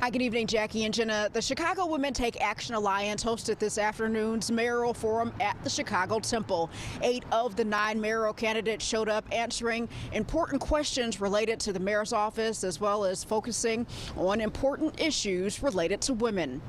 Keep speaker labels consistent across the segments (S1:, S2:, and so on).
S1: Hi, good evening, Jackie and Jenna. The Chicago Women Take Action Alliance hosted this afternoon's mayoral forum at the Chicago Temple. 8 of the 9 mayoral candidates showed up answering important questions related to the mayor's office, as well as focusing on important issues related to women.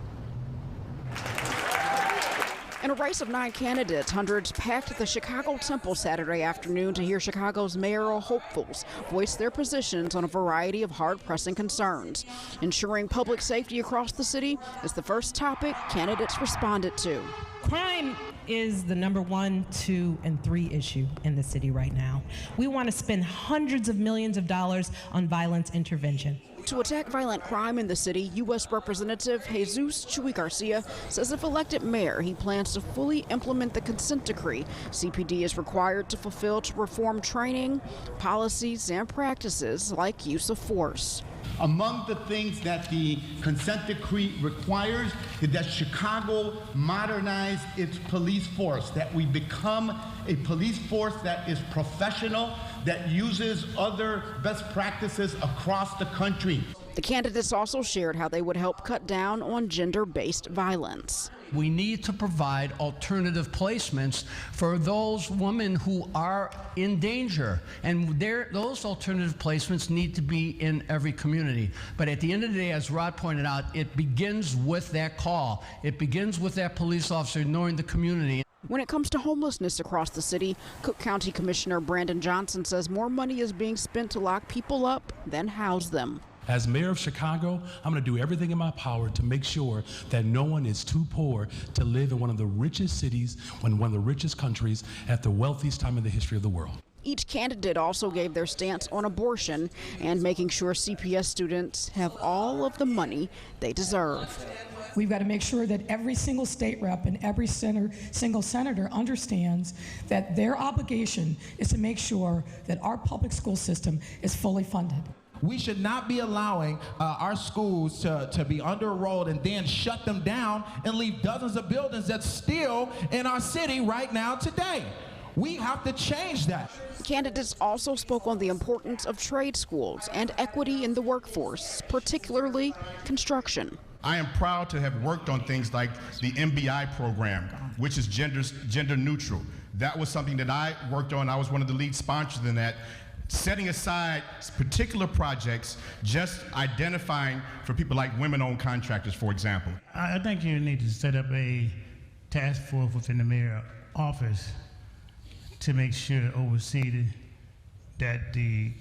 S1: In a race of 9 candidates, hundreds packed the Chicago Temple Saturday afternoon to hear Chicago's mayoral hopefuls voice their positions on a variety of hard-pressing concerns. Ensuring public safety across the city is the first topic candidates responded to.
S2: Crime is the number 1, 2, and 3 issue in the city right now. We want to spend hundreds of millions of dollars on violence intervention.
S1: To attack violent crime in the city, U.S. Representative Jesus Chuy Garcia says if elected mayor, he plans to fully implement the consent decree CPD is required to fulfill to reform training, policies, and practices like use of force.
S3: Among the things that the consent decree requires is that Chicago modernize its police force, that we become a police force that is professional, that uses other best practices across the country.
S1: The candidates also shared how they would help cut down on gender-based violence.
S4: We need to provide alternative placements for those women who are in danger, and those alternative placements need to be in every community. But at the end of the day, as Rod pointed out, it begins with that call. It begins with that police officer knowing the community.
S1: When it comes to homelessness across the city, Cook County Commissioner Brandon Johnson says more money is being spent to lock people up than house them.
S5: As mayor of Chicago, I'm going to do everything in my power to make sure that no one is too poor to live in one of the richest cities, in one of the richest countries, at the wealthiest time in the history of the world.
S1: Each candidate also gave their stance on abortion and making sure CPS students have all of the money they deserve.
S6: We've got to make sure that every single state rep and every single senator understands that their obligation is to make sure that our public school system is fully funded.
S7: We should not be allowing our schools to be under-enrolled and then shut them down and leave dozens of buildings that's still in our city right now today. We have to change that.
S1: Candidates also spoke on the importance of trade schools and equity in the workforce, particularly construction.
S3: I am proud to have worked on things like the MBI program, which is gender neutral. That was something that I worked on. I was one of the lead sponsors in that. Setting aside particular projects, just identifying for people like women-owned contractors, for example.
S8: I think you need to set up a task force within the mayor's office to make sure, oversee that the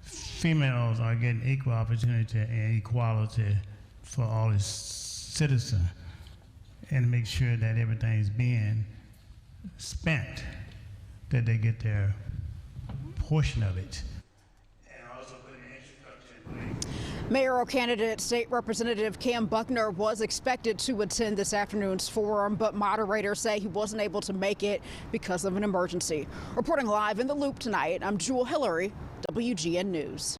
S8: females are getting equal opportunity and equality for all its citizens, and make sure that everything's being spent, that they get their portion of it. And also put an infrastructure in place.
S1: Mayoral candidate State Representative Cam Buckner was expected to attend this afternoon's forum, but moderators say he wasn't able to make it because of an emergency. Reporting live in The Loop tonight, I'm Jewel Hillary, WGN News.